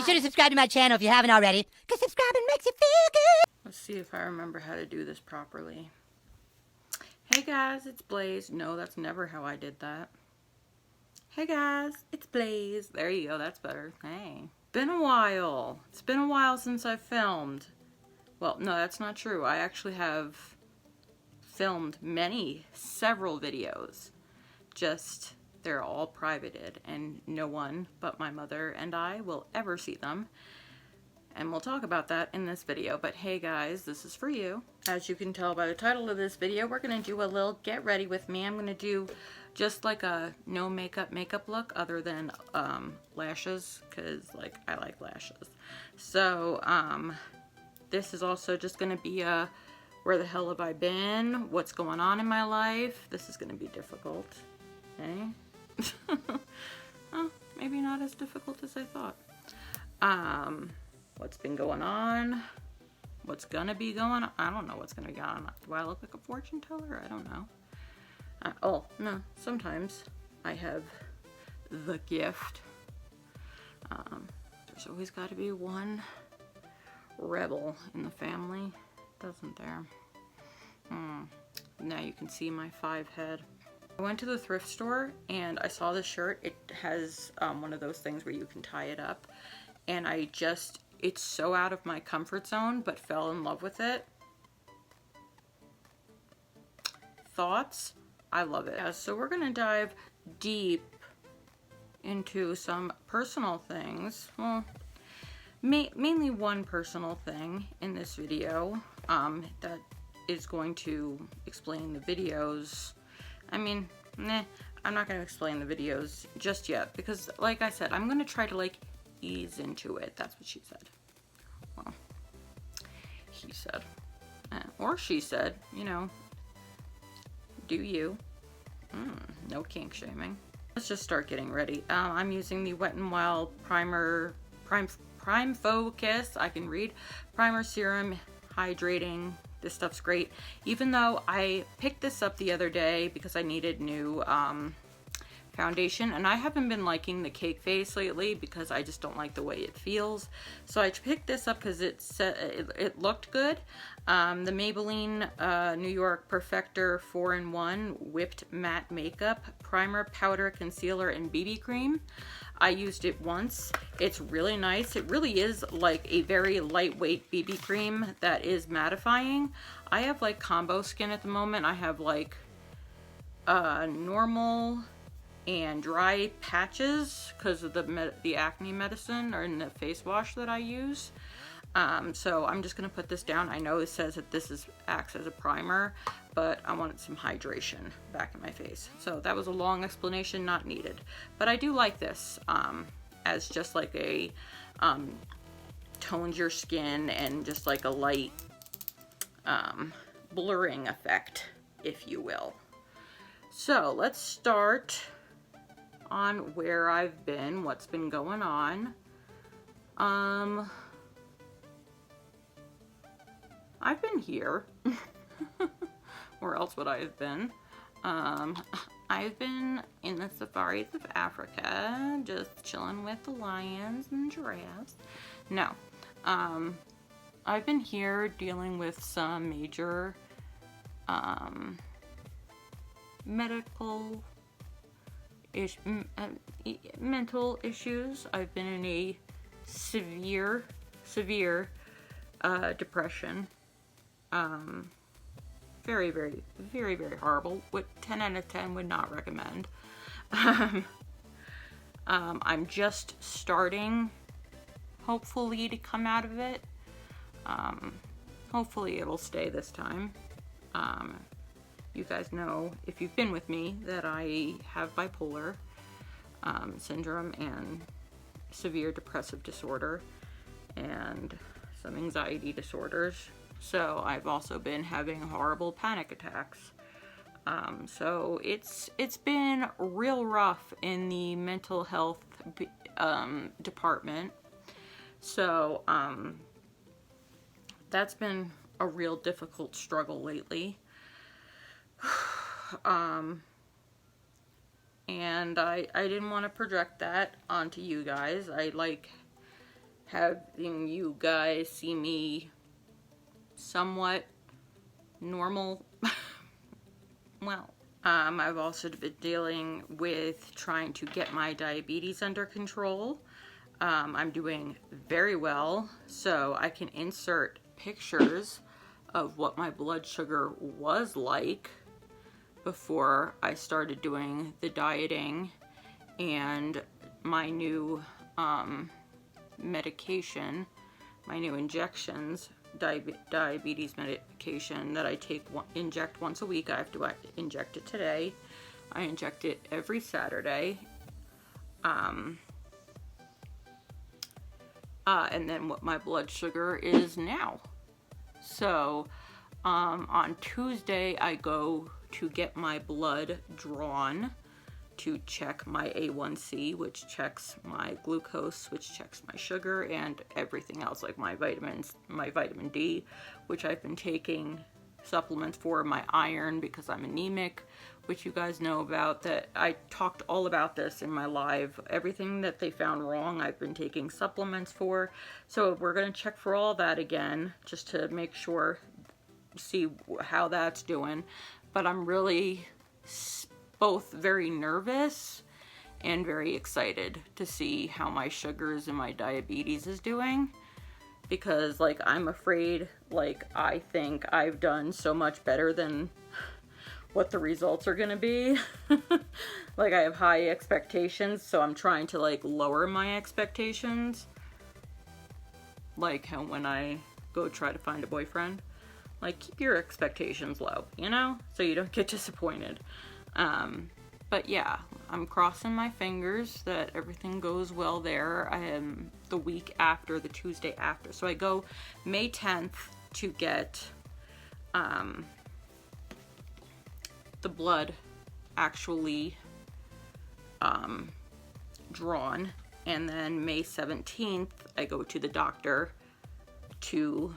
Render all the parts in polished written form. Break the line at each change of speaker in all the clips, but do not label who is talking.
Be sure to subscribe to my channel if you haven't already, because subscribing makes you feel good.
Let's see if I remember how to do this properly. Hey guys, it's Blaze. No, that's never how I did that. Hey guys, it's Blaze. There you go, that's better. Hey. Been a while. It's been a while since I filmed. Well, no, that's not true. I actually have filmed several videos. Just, they're all privated, and no one but my mother and I will ever see them. And we'll talk about that in this video. But hey guys, this is for you. As you can tell by the title of this video, we're going to do a little get ready with me. I'm going to do just like a no makeup look other than lashes, because like I like lashes. So this is also just going to be a where the hell have I been? What's going on in my life? This is going to be difficult. Okay? Well, maybe not as difficult as I thought. What's been going on? What's gonna be going on? I don't know what's gonna be going on. Do I look like a fortune teller? I don't know. Oh, no. Sometimes I have the gift. There's always got to be one rebel in the family, doesn't there? Now you can see my 5 head. I went to the thrift store and I saw this shirt. It has one of those things where you can tie it up. And it's so out of my comfort zone, but fell in love with it. Thoughts? I love it. Yeah, so we're gonna dive deep into some personal things. Well, mainly one personal thing in this video that is going to explain the videos. I mean, I'm not gonna explain the videos just yet because, like I said, I'm gonna try to like ease into it. That's what she said. Well, he said. Or she said, you know, do you. No kink shaming. Let's just start getting ready. I'm using the Wet n Wild Prime Focus. I can read. Primer, serum, hydrating. This stuff's great. Even though I picked this up the other day because I needed new foundation, and I haven't been liking the Cake Face lately because I just don't like the way it feels. So I picked this up because it looked good. The Maybelline New York Perfector 4-in-1 Whipped Matte Makeup Primer, Powder, Concealer, and BB Cream. I used it once. It's really nice. It really is like a very lightweight BB cream that is mattifying. I have like combo skin at the moment. I have like normal and dry patches because of the acne medicine or in the face wash that I use. So I'm just gonna put this down. I know it says that this acts as a primer, but I wanted some hydration back in my face. So that was a long explanation, not needed. But I do like this as just like a toned your skin and just like a light blurring effect, if you will. So let's start on where I've been, what's been going on. I've been here. Where else would I have been? I've been in the safaris of Africa, just chilling with the lions and giraffes. No. I've been here dealing with some major mental issues. I've been in a severe depression. Very, very, very, very horrible. What 10 out of 10 would not recommend. I'm just starting, hopefully, to come out of it. Hopefully it'll stay this time. You guys know, if you've been with me, that I have bipolar syndrome and severe depressive disorder and some anxiety disorders. So I've also been having horrible panic attacks. So it's been real rough in the mental health department. So that's been a real difficult struggle lately. And I didn't want to project that onto you guys. I like having you guys see me somewhat normal. Well, I've also been dealing with trying to get my diabetes under control. I'm doing very well, so I can insert pictures of what my blood sugar was like before I started doing the dieting and my new medication, my new injections, diabetes medication that I inject once a week. I have to inject it today. I inject it every Saturday. And then what my blood sugar is now. So on Tuesday I go to get my blood drawn to check my A1C, which checks my glucose, which checks my sugar, and everything else, like my vitamins, my vitamin D, which I've been taking supplements for, my iron because I'm anemic, which you guys know about. That I talked all about this in my live. Everything that they found wrong, I've been taking supplements for. So we're going to check for all that again, just to make sure, see how that's doing. But I'm really both very nervous and very excited to see how my sugars and my diabetes is doing, because like I'm afraid, like I think I've done so much better than what the results are gonna be. Like I have high expectations, so I'm trying to like lower my expectations, like how when I go try to find a boyfriend, like keep your expectations low, you know, so you don't get disappointed. But yeah, I'm crossing my fingers that everything goes well there. I am the week after, the Tuesday after. So I go May 10th to get the blood actually drawn. And then May 17th, I go to the doctor to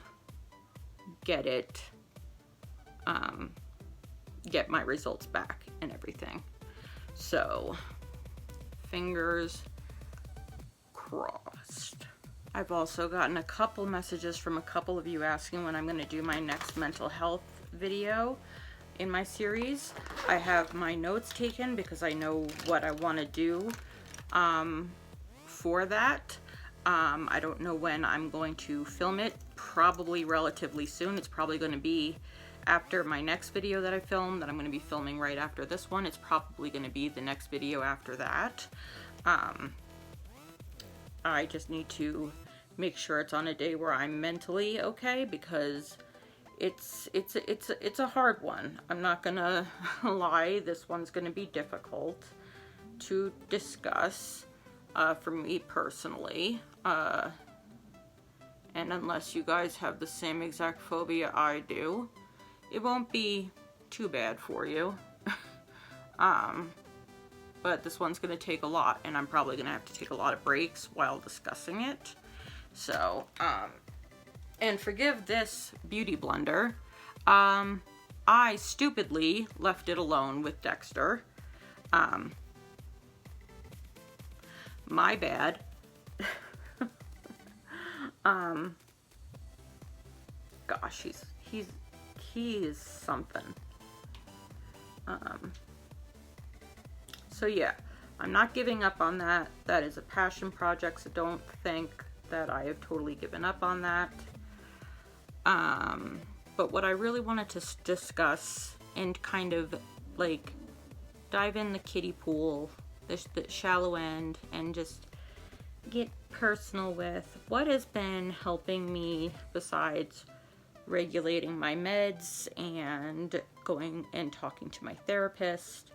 get it, get my results back and everything. So, fingers crossed. I've also gotten a couple messages from a couple of you asking when I'm going to do my next mental health video in my series. I have my notes taken because I know what I want to do for that. I don't know when I'm going to film it. Probably relatively soon. It's probably going to be after my next video that I film, that I'm going to be filming right after this one. It's probably going to be the next video after that. I just need to make sure it's on a day where I'm mentally okay, because it's a hard one. I'm not gonna lie, this one's gonna be difficult to discuss for me personally. And unless you guys have the same exact phobia I do, it won't be too bad for you. But this one's gonna take a lot, and I'm probably gonna have to take a lot of breaks while discussing it. So, and forgive this beauty blender. I stupidly left it alone with Dexter. My bad. Gosh, he is something. So yeah, I'm not giving up on that. That is a passion project, so don't think that I have totally given up on that. But what I really wanted to discuss and kind of like dive in the kiddie pool, the shallow end, and just get personal with what has been helping me besides regulating my meds and going and talking to my therapist,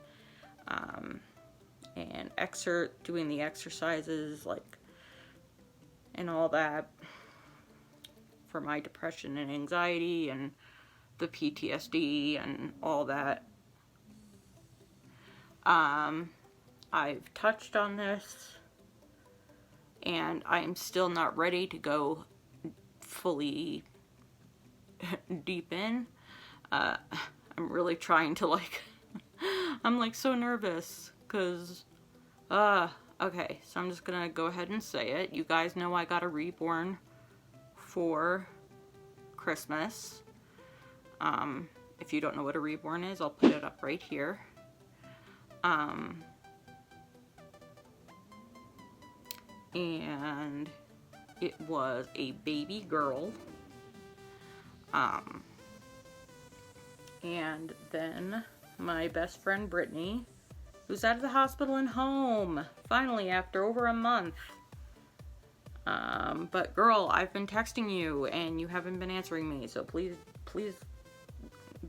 and doing the exercises, like, and all that for my depression and anxiety and the PTSD and all that. I've touched on this, and I am still not ready to go fully deep in. I'm really trying to, like, I'm like so nervous because Okay, so I'm just gonna go ahead and say it. You guys know I got a Reborn for Christmas. If you don't know what a Reborn is, I'll put it up right here. And it was a baby girl. And then my best friend Brittany, who's out of the hospital and home, finally, after over a month. But girl, I've been texting you and you haven't been answering me, so please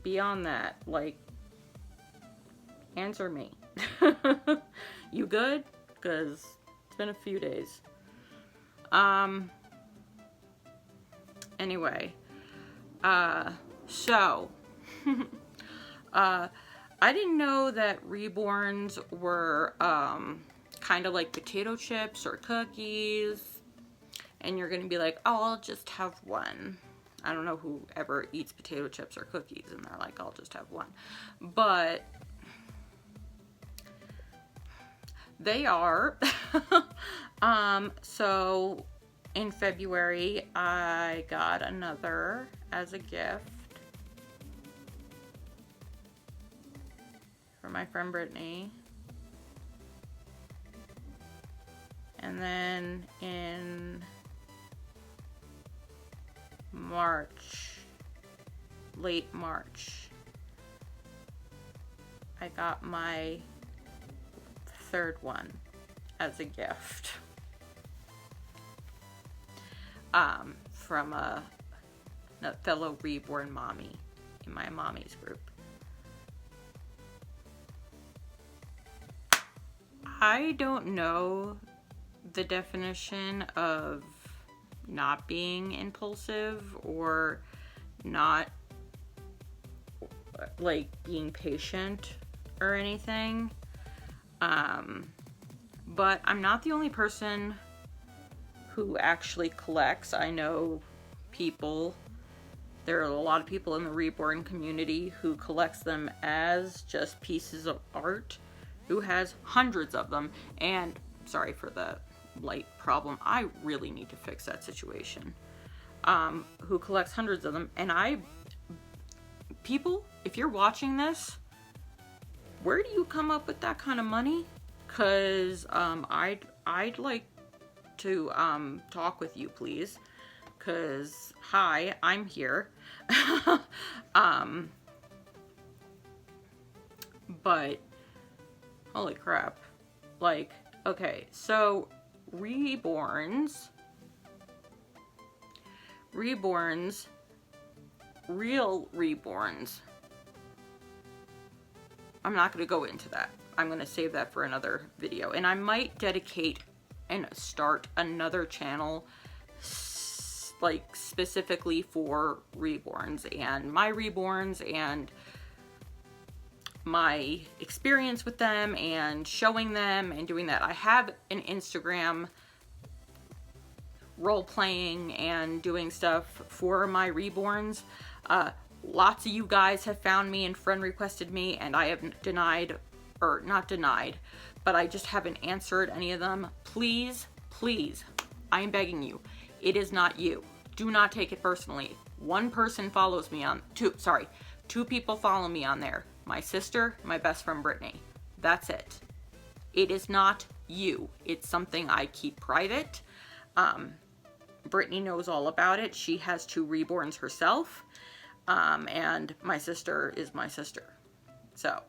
be on that. Like, answer me. You good? Because it's been a few days. Anyway, so, I didn't know that Reborns were, kind of like potato chips or cookies, and you're gonna be like, oh, I'll just have one. I don't know who ever eats potato chips or cookies, and they're like, I'll just have one. But they are. So in February, I got another as a gift for my friend Brittany. And then in March, late March, I got my third one as a gift. From a fellow Reborn mommy in my mommy's group. I don't know the definition of not being impulsive or not like being patient or anything. But I'm not the only person who actually collects. I know people, there are a lot of people in the Reborn community who collects them as just pieces of art, who has hundreds of them. And sorry for the light problem, I really need to fix that situation. Who collects hundreds of them. And people, if you're watching this, where do you come up with that kind of money? Cause I'd like to talk with you, please. Cause hi, I'm here. But holy crap. Like, okay, so Reborns, real Reborns. I'm not going to go into that. I'm going to save that for another video. And I might dedicate and start another channel like specifically for Reborns and my Reborns and my experience with them and showing them and doing that. I have an Instagram role playing and doing stuff for my Reborns. Lots of you guys have found me and friend requested me, and I have denied, or not denied, but I just haven't answered any of them. Please, please, I am begging you. It is not you. Do not take it personally. One person follows me on, two people follow me on there. My sister, my best friend Brittany. That's it. It is not you. It's something I keep private. Brittany knows all about it. She has 2 Reborns herself. And my sister is my sister. So,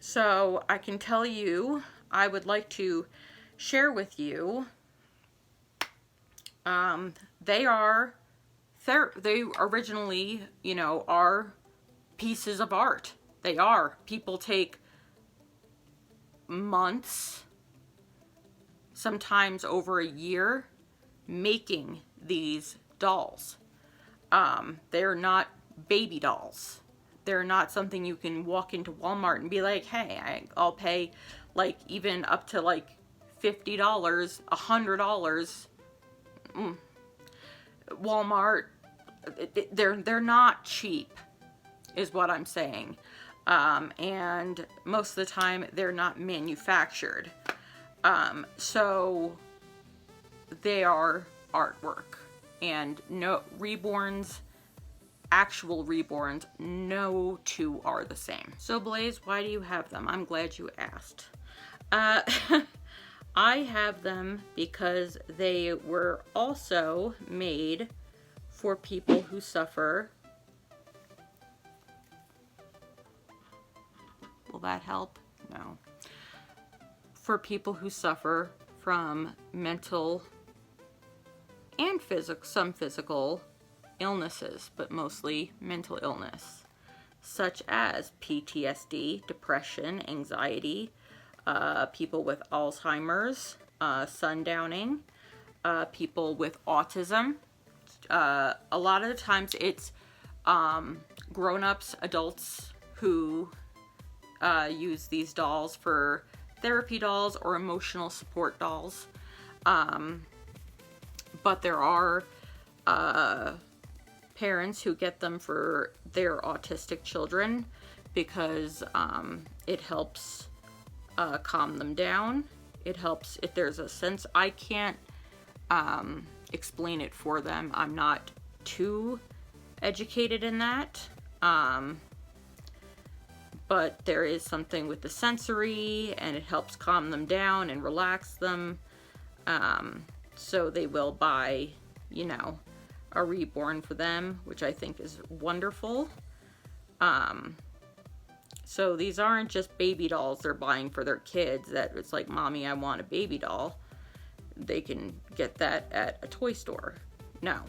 so I can tell you, I would like to share with you, they originally, you know, are pieces of art. They are. People take months, sometimes over a year, making these dolls. They're not baby dolls. They're not something you can walk into Walmart and be like, hey, I'll pay like even up to like $50, $100. Walmart, they're not cheap, is what I'm saying. And most of the time they're not manufactured. So they are artwork, and no reborns, actual reborns, no two are the same. So Blaze, why do you have them? I'm glad you asked. I have them because they were also made for people who suffer. Will that help? No. For people who suffer from mental and some physical illnesses, but mostly mental illness, such as PTSD, depression, anxiety, people with Alzheimer's, sundowning, people with autism. A lot of the times it's grown-ups, adults who use these dolls for therapy dolls or emotional support dolls. But there are parents who get them for their autistic children because it helps calm them down. It helps if there's a sense. I can't explain it for them. I'm not too educated in that. But there is something with the sensory, and it helps calm them down and relax them. So they will buy, you know, a reborn for them, which I think is wonderful. So these aren't just baby dolls they're buying for their kids that it's like, Mommy, I want a baby doll. They can get that at a toy store. No.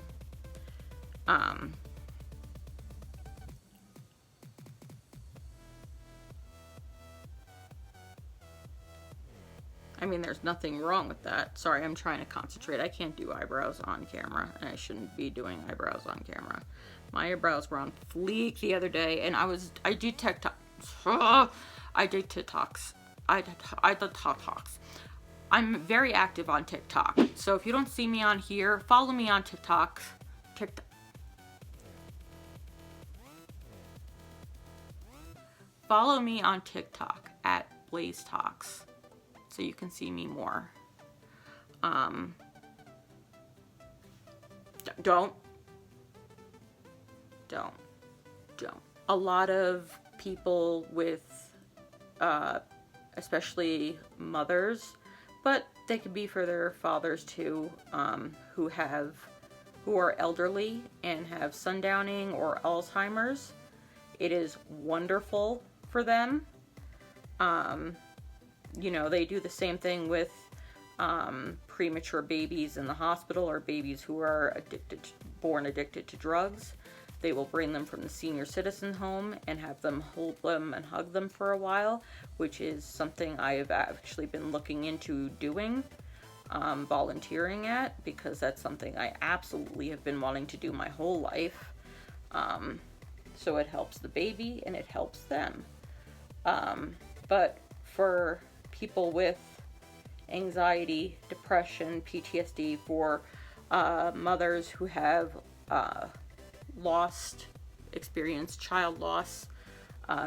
I mean, there's nothing wrong with that. Sorry, I'm trying to concentrate. I can't do eyebrows on camera, and I shouldn't be doing eyebrows on camera. My eyebrows were on fleek the other day, and I do TikTok. I do TikToks. I do TikToks. I'm very active on TikTok. So if you don't see me on here, follow me on TikTok. Follow me on TikTok at Blaze Talks, so you can see me more. Don't. A lot of people with, especially mothers, but they could be for their fathers too, who are elderly and have sundowning or Alzheimer's. It is wonderful for them. You know, they do the same thing with premature babies in the hospital, or babies who are born addicted to drugs. They will bring them from the senior citizen home and have them hold them and hug them for a while, which is something I have actually been looking into doing, volunteering at, because that's something I absolutely have been wanting to do my whole life. So it helps the baby and it helps them. But for people with anxiety, depression, PTSD, for mothers who have experienced child loss,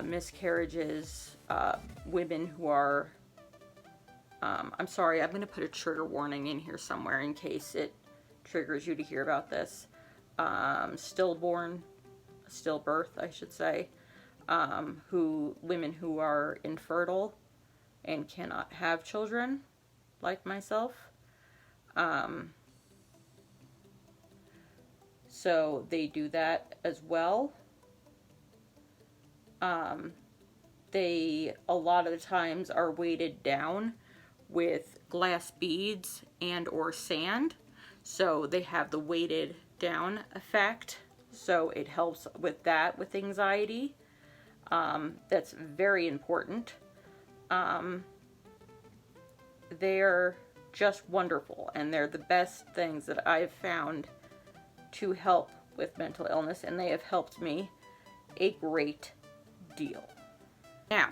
miscarriages, women who are, I'm sorry, I'm going to put a trigger warning in here somewhere in case it triggers you to hear about this. Stillbirth, I should say, women who are infertile and cannot have children, like myself. So they do that as well. They, a lot of the times, are weighted down with glass beads and or sand. So they have the weighted down effect. So it helps with that, with anxiety. That's very important. They're just wonderful, and they're the best things that I've found to help with mental illness, and they have helped me a great deal. Now,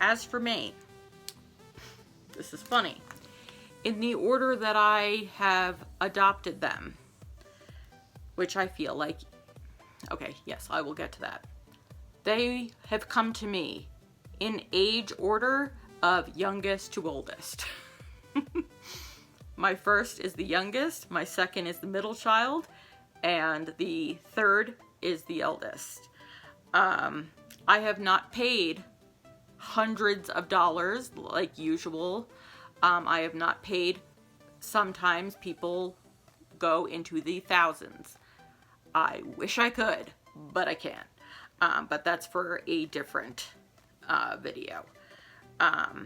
as for me, this is funny. In the order that I have adopted them, which I feel like, okay, yes, I will get to that. They have come to me in age order of youngest to oldest. My first is the youngest, my second is the middle child, and the third is the eldest. I have not paid hundreds of dollars like usual. I have not paid, sometimes people go into the thousands. I wish I could, but I can't. But that's for a different video. I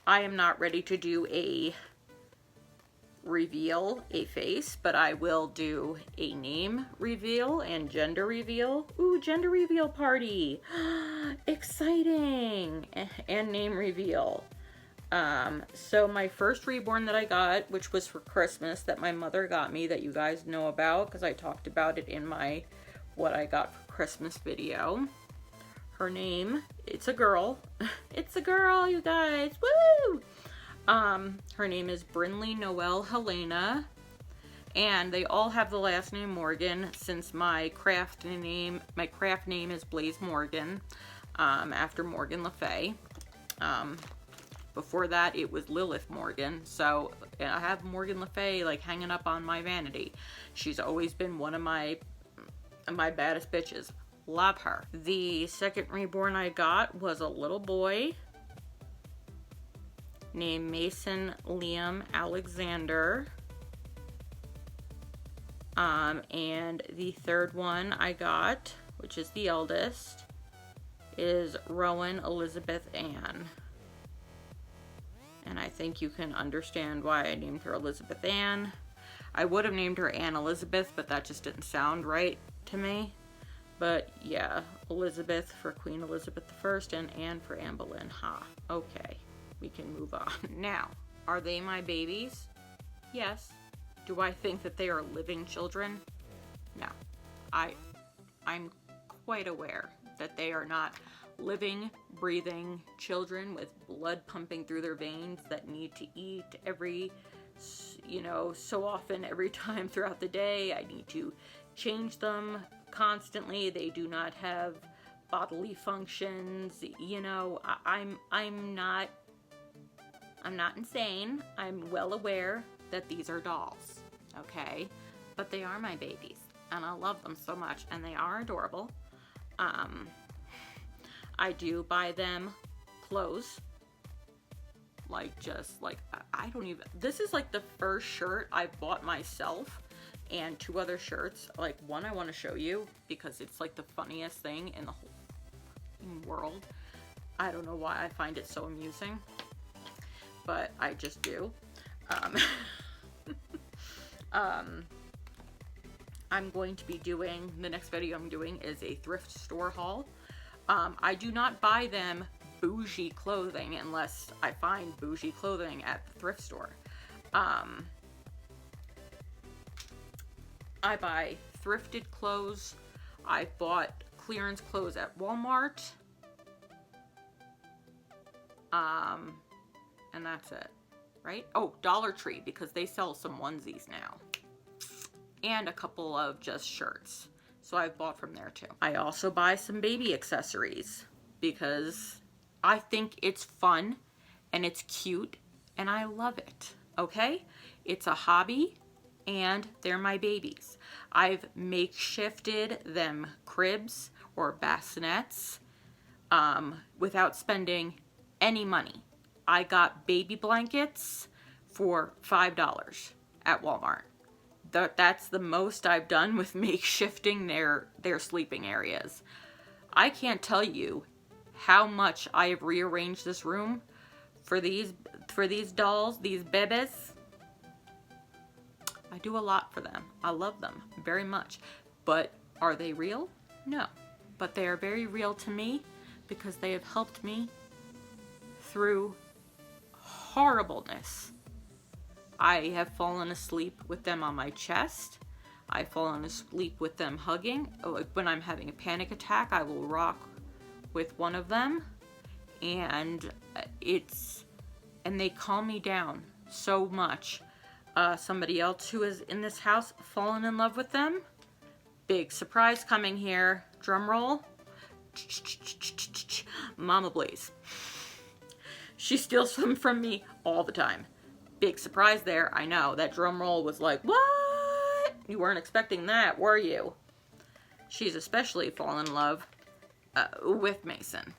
am not ready to do a reveal, a face, but I will do a name reveal and gender reveal. Ooh, gender reveal party. Exciting. And name reveal. So my first reborn that I got, which was for Christmas, that my mother got me, that you guys know about because I talked about it in my what I got for Christmas video. Her name, it's a girl. It's a girl, you guys. Woo! Her name is Brinley Noel Helena, and they all have the last name Morgan, since my craft name is Blaze Morgan, after Morgan Le Fay. Before that, it was Lilith Morgan, so I have Morgan Le Fay like hanging up on my vanity. She's always been one of my baddest bitches. Love her. The second reborn I got was a little boy named Mason Liam Alexander. And the third one I got, which is the eldest, is Rowan Elizabeth Ann. And I think you can understand why I named her Elizabeth Ann. I would have named her Anne Elizabeth, but that just didn't sound right to me. But yeah, Elizabeth for Queen Elizabeth I and Anne for Anne Boleyn. Ha, okay. We can move on. Now, are they my babies? Yes. Do I think that they are living children? No. I'm quite aware that they are not living, breathing children with blood pumping through their veins that need to eat every, so often, every time throughout the day. I need to change them constantly. They do not have bodily functions. I'm not insane. I'm well aware that these are dolls, okay? But they are my babies, and I love them so much, and they are adorable. I do buy them clothes. This is like the first shirt I've bought myself, and two other shirts. Like, one I want to show you because it's like the funniest thing in the whole world. I don't know why I find it so amusing, but I just do. I'm going to be doing, the next video I'm doing is a thrift store haul. I do not buy them bougie clothing unless I find bougie clothing at the thrift store. I buy thrifted clothes. I bought clearance clothes at Walmart. And that's it, right? Oh, Dollar Tree, because they sell some onesies now. And a couple of just shirts. So I've bought from there too. I also buy some baby accessories because I think it's fun and it's cute and I love it, okay? It's a hobby and they're my babies. I've makeshifted them cribs or bassinets without spending any money. I got baby blankets for $5 at Walmart. That's the most I've done with makeshifting their sleeping areas. I can't tell you how much I have rearranged this room for these dolls, these bebes. I do a lot for them. I love them very much. But are they real? No. But they are very real to me because they have helped me through horribleness. I have fallen asleep with them on my chest. I've fallen asleep with them hugging. When I'm having a panic attack, I will rock with one of them. And they calm me down so much. Somebody else who is in this house, fallen in love with them. Big surprise coming here. Drum roll. Mama Blaze. She steals them from me all the time. Big surprise there, I know. That drum roll was like, what? You weren't expecting that, were you? She's especially fallen in love with Mason.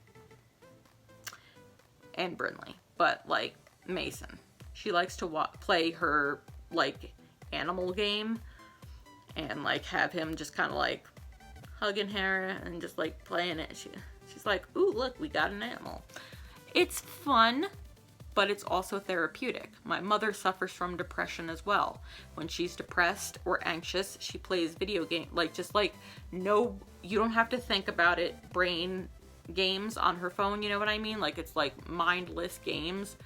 And Brinley. But, like, Mason. She likes to play her, like, animal game. And, like, have him just kind of, like, hugging her and just, like, playing it. She's like, ooh, look, we got an animal. It's fun, but it's also therapeutic. My mother suffers from depression as well. When she's depressed or anxious, she plays video games. Like, just like, no, you don't have to think about it. Brain games on her phone, you know what I mean? Like, it's like mindless games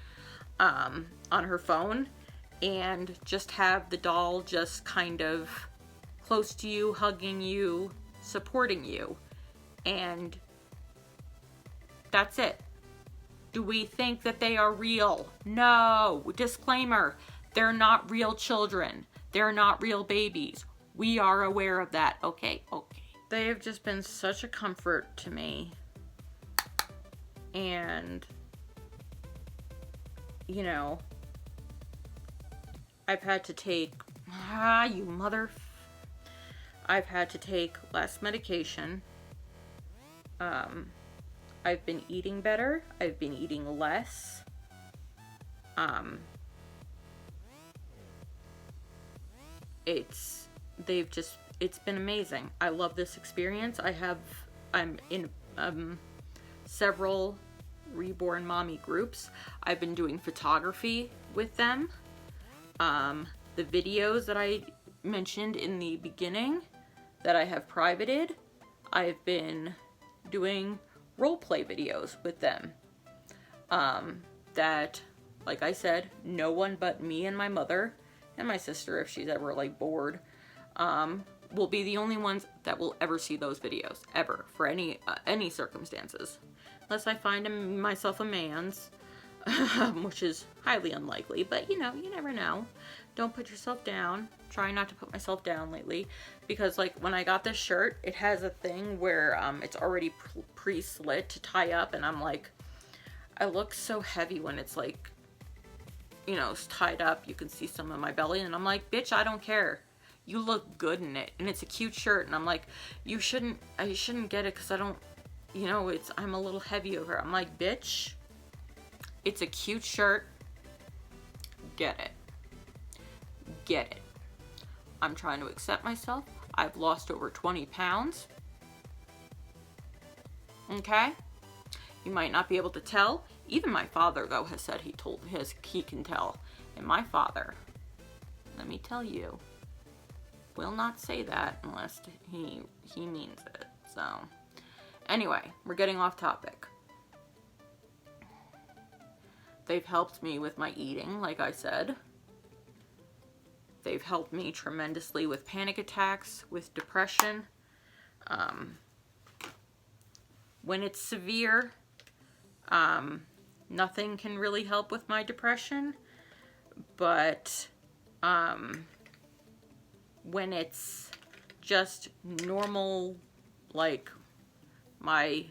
on her phone. And just have the doll just kind of close to you, hugging you, supporting you. And that's it. Do we think that they are real? No. Disclaimer. They're not real children. They're not real babies. We are aware of that. Okay. They have just been such a comfort to me. And, you know, I've had to take, I've had to take less medication. I've been eating better. I've been eating less. It's been amazing. I love this experience. I'm in several Reborn Mommy groups. I've been doing photography with them. The videos that I mentioned in the beginning that I have privated, I've been doing roleplay videos with them. That, like I said, no one but me and my mother and my sister, if she's ever like bored, will be the only ones that will ever see those videos, ever, for any circumstances. Unless I find myself a man's, which is highly unlikely, but you know, you never know. Don't put yourself down. Trying not to put myself down lately, because like when I got this shirt, it has a thing where it's already pre-slit to tie up, and I'm like, I look so heavy when it's like, you know, it's tied up. You can see some of my belly, and I'm like, bitch, I don't care. You look good in it, and it's a cute shirt, and I'm like, I shouldn't get it because I don't, you know, I'm a little heavy over. I'm like, bitch, it's a cute shirt. Get it. Get it. I'm trying to accept myself. I've lost over 20 pounds. Okay? You might not be able to tell. Even my father, though, has said he can tell. And my father, let me tell you, will not say that unless he means it. So, anyway, we're getting off topic. They've helped me with my eating, like I said. They've helped me tremendously with panic attacks, with depression. When it's severe, nothing can really help with my depression. But when it's just normal, like my,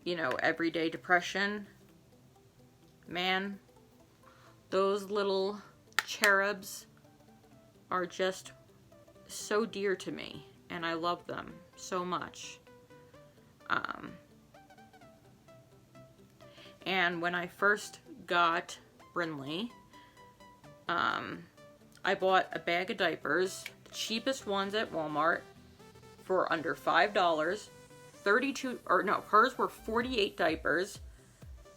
you know, everyday depression, man, those little cherubs are just so dear to me, and I love them so much. And when I first got Brinley, I bought a bag of diapers, the cheapest ones at Walmart, for under $5. Hers were 48 diapers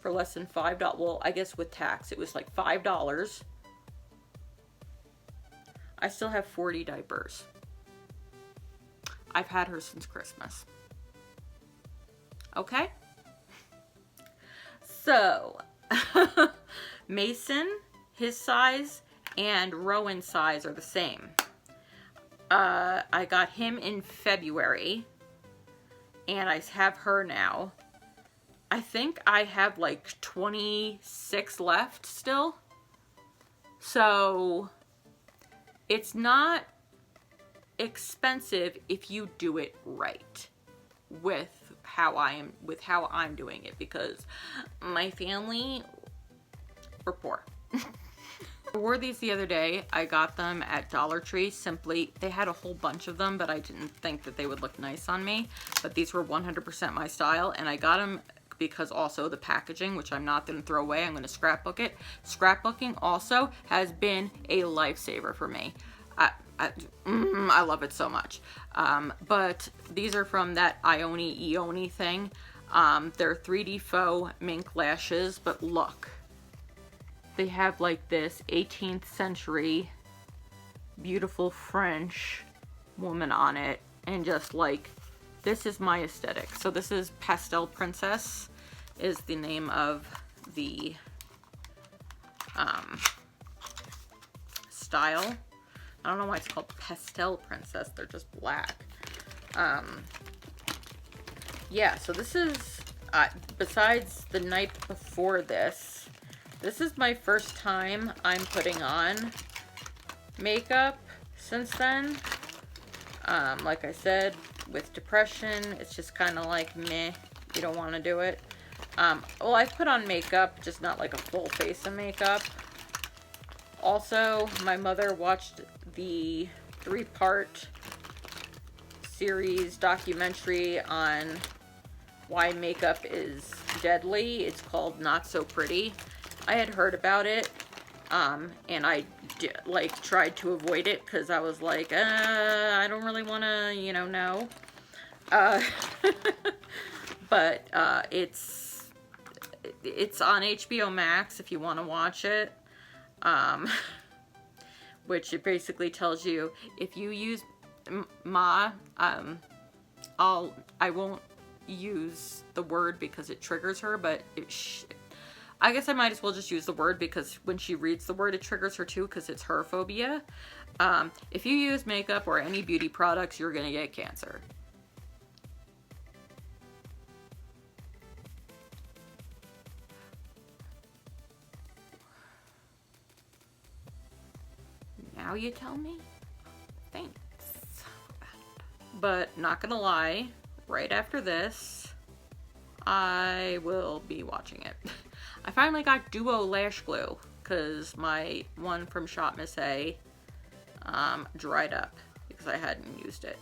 for less than $5. Well, I guess with tax, it was like $5. I still have 40 diapers. I've had her since Christmas. Okay? So, Mason, his size, and Rowan's size are the same. I got him in February, and I have her now. I think I have like 26 left still. So, it's not expensive if you do it right. with how I'm doing it, because my family, we're poor. I wore these the other day. I got them at Dollar Tree. Simply, they had a whole bunch of them, but I didn't think that they would look nice on me. But these were 100% my style, and I got them because also the packaging, which I'm not going to throw away, I'm going to scrapbook it. Scrapbooking also has been a lifesaver for me. I love it so much. But these are from that Ioni thing. They're 3D faux mink lashes, but look. They have like this 18th century beautiful French woman on it, and just like, this is my aesthetic. So this is Pastel Princess is the name of the style. I don't know why it's called Pastel Princess. They're just black. Yeah, so this is, besides the night before this, this is my first time I'm putting on makeup since then. Like I said, with depression, it's just kind of like meh, you don't want to do it. Well, I've put on makeup, just not like a full face of makeup. Also, my mother watched the 3-part series documentary on why makeup is deadly. It's called Not So Pretty. I had heard about it, and I like tried to avoid it because I was like, I don't really want to, you know. But it's on HBO Max if you want to watch it. Which it basically tells you if you use I won't use the word because it triggers her, but I guess I might as well just use the word because when she reads the word, it triggers her too because it's her phobia. If you use makeup or any beauty products, you're gonna get cancer. Now you tell me? Thanks. But not gonna lie, right after this, I will be watching it. I finally got Duo Lash Glue because my one from Shop Miss A dried up because I hadn't used it.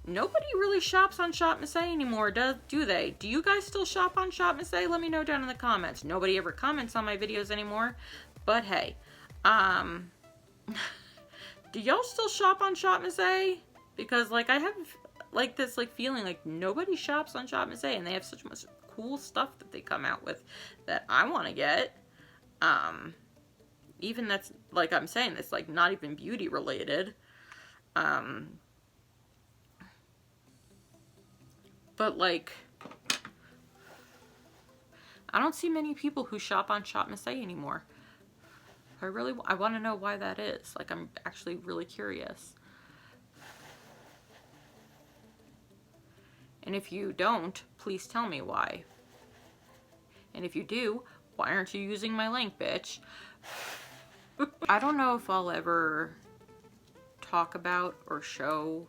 Nobody really shops on Shop Miss A anymore, do they? Do you guys still shop on Shop Miss A? Let me know down in the comments. Nobody ever comments on my videos anymore, but hey, do y'all still shop on Shop Miss A? Because like I have like this like feeling like nobody shops on Shop Miss A, and they have such much cool stuff that they come out with that I want to get. Even that's like I'm saying, it's like not even beauty related. But like I don't see many people who shop on Shop Miss A anymore. I want to know why that is. Like, I'm actually really curious. And if you don't, please tell me why. And if you do, why aren't you using my link, bitch? I don't know if I'll ever talk about or show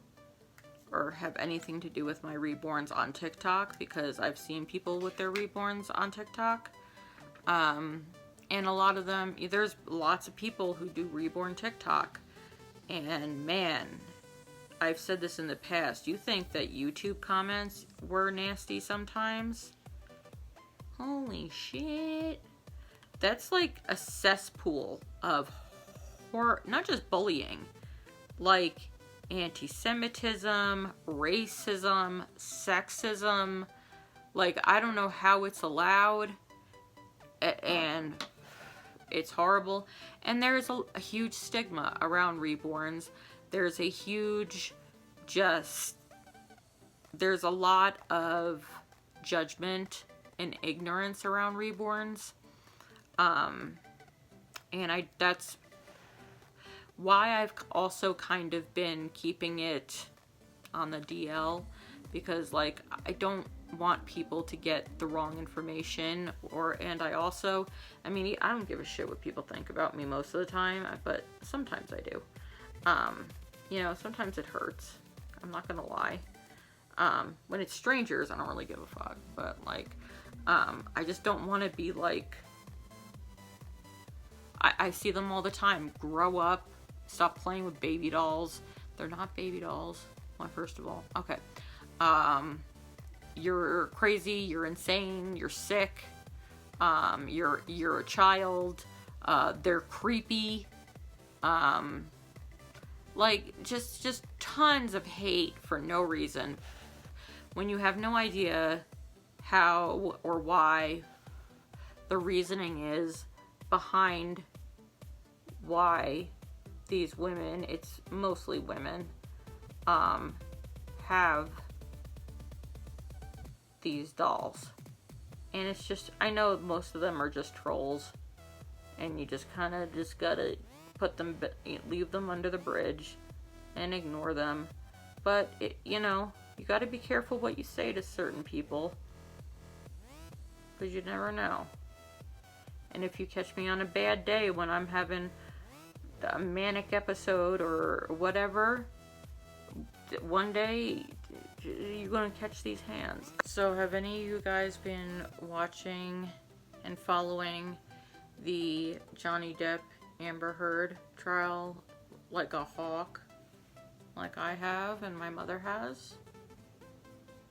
or have anything to do with my reborns on TikTok because I've seen people with their reborns on TikTok. And a lot of them, there's lots of people who do reborn TikTok. And man, I've said this in the past. You think that YouTube comments were nasty sometimes? Holy shit. That's like a cesspool of horror, not just bullying, like anti-Semitism, racism, sexism. Like, I don't know how it's allowed. And it's horrible. And there's a huge stigma around reborns. There's a huge there's a lot of judgment and ignorance around reborns. And that's why I've also kind of been keeping it on the DL, because like I don't want people to get the wrong information, and I mean, I don't give a shit what people think about me most of the time, but sometimes I do. You know, sometimes it hurts. I'm not gonna lie. When it's strangers, I don't really give a fuck. But, like, I just don't want to be like... I see them all the time. Grow up. Stop playing with baby dolls. They're not baby dolls. Well, first of all. Okay. You're crazy. You're insane. You're sick. You're a child. They're creepy. Like, just tons of hate for no reason. When you have no idea how or why the reasoning is behind why these women, it's mostly women, have these dolls. And it's just, I know most of them are just trolls, and you just kind of just gotta put them, leave them under the bridge and ignore them. But you know, you gotta be careful what you say to certain people, because you never know. And if you catch me on a bad day when I'm having a manic episode or whatever, one day you're gonna catch these hands. So have any of you guys been watching and following the Johnny Depp Amber Heard trial like a hawk, like I have and my mother has,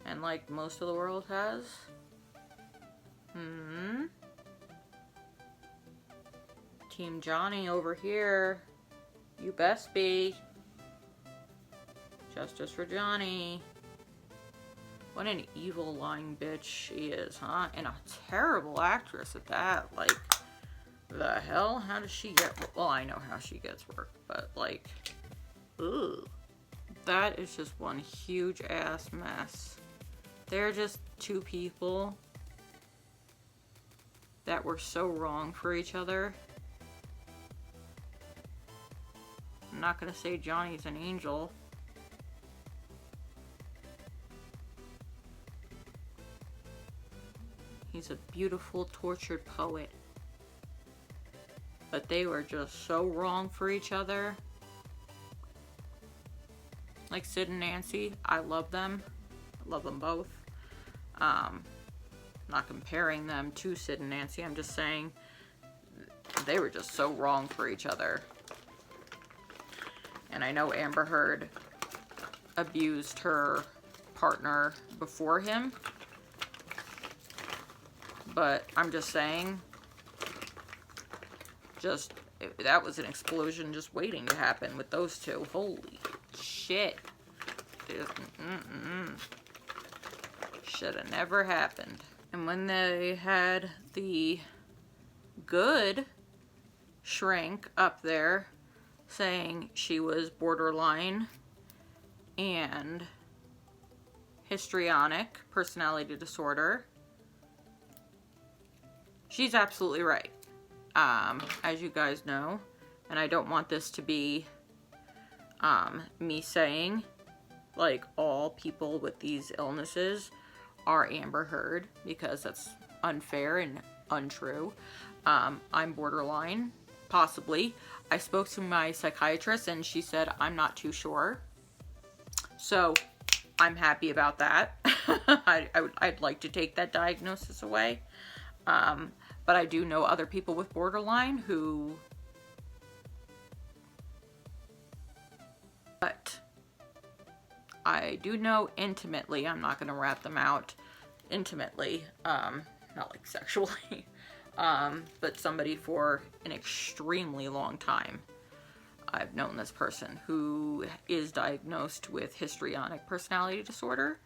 and like most of the world has? Team Johnny over here. You best be. Justice for Johnny. What an evil, lying bitch she is, huh? And a terrible actress at that. Like, the hell? How does she get... Well, I know how she gets work, but, like... Ugh. That is just one huge ass mess. They're just two people that were so wrong for each other. I'm not gonna say Johnny's an angel. He's a beautiful, tortured poet. But they were just so wrong for each other. Like Sid and Nancy, I love them. I love them both. Not comparing them to Sid and Nancy, I'm just saying they were just so wrong for each other. And I know Amber Heard abused her partner before him. But I'm just saying, that was an explosion just waiting to happen with those two. Holy shit. Should have never happened. And when they had the good shrink up there saying she was borderline and histrionic personality disorder, she's absolutely right. As you guys know, and I don't want this to be me saying like all people with these illnesses are Amber Heard, because that's unfair and untrue. I'm borderline, possibly. I spoke to my psychiatrist and she said I'm not too sure. So I'm happy about that. I'd like to take that diagnosis away. But I do know other people with borderline who... But I do know intimately, I'm not going to rat them out intimately, not like sexually, but somebody for an extremely long time. I've known this person who is diagnosed with histrionic personality disorder,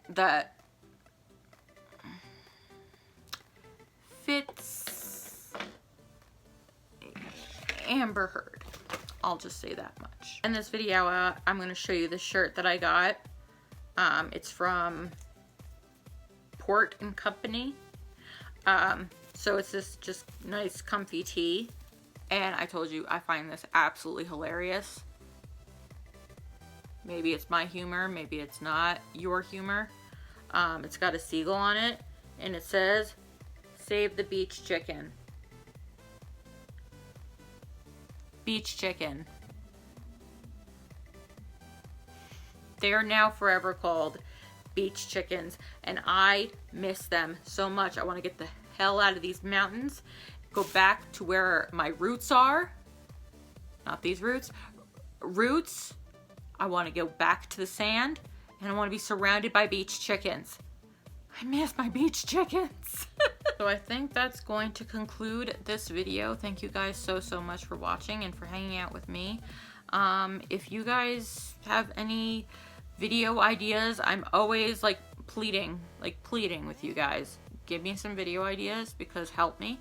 that fits Amber Heard. I'll just say that much. In this video, I'm going to show you the shirt that I got. It's from Port and Company. So it's this just nice comfy tee. And I told you, I find this absolutely hilarious. Maybe it's my humor, maybe it's not your humor. It's got a seagull on it, and it says, "Save the beach chicken." Beach chicken. They are now forever called beach chickens, and I miss them so much. I want to get the hell out of these mountains, go back to where my roots are. Not these roots. Roots. I want to go back to the sand, and I want to be surrounded by beach chickens. I miss my beach chickens. So I think that's going to conclude this video. Thank you guys so much for watching and for hanging out with me. If you guys have any video ideas, I'm always like pleading with you guys. Give me some video ideas, because help me.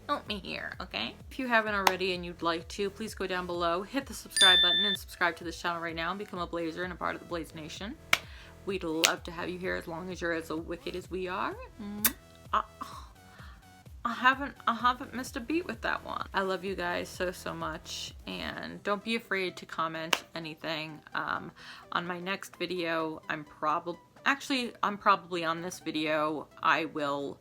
Help me here, okay? If you haven't already and you'd like to, please go down below, hit the subscribe button, and subscribe to this channel right now and become a Blazer and a part of the Blaze Nation. We'd love to have you here as long as you're as wicked as we are. I haven't missed a beat with that one. I love you guys so much, and don't be afraid to comment anything. On my next video, I'm probably on this video. I will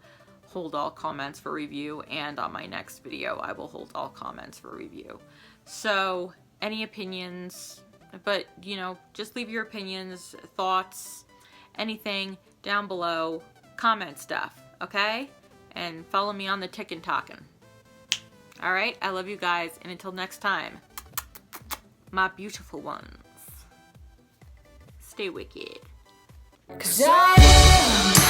hold all comments for review, and on my next video I will hold all comments for review. So any opinions, but you know, just leave your opinions, thoughts, anything down below. Comment stuff, okay? And follow me on the Tick and Talkin'. Alright, I love you guys, and until next time, my beautiful ones, stay wicked. 'Cause I am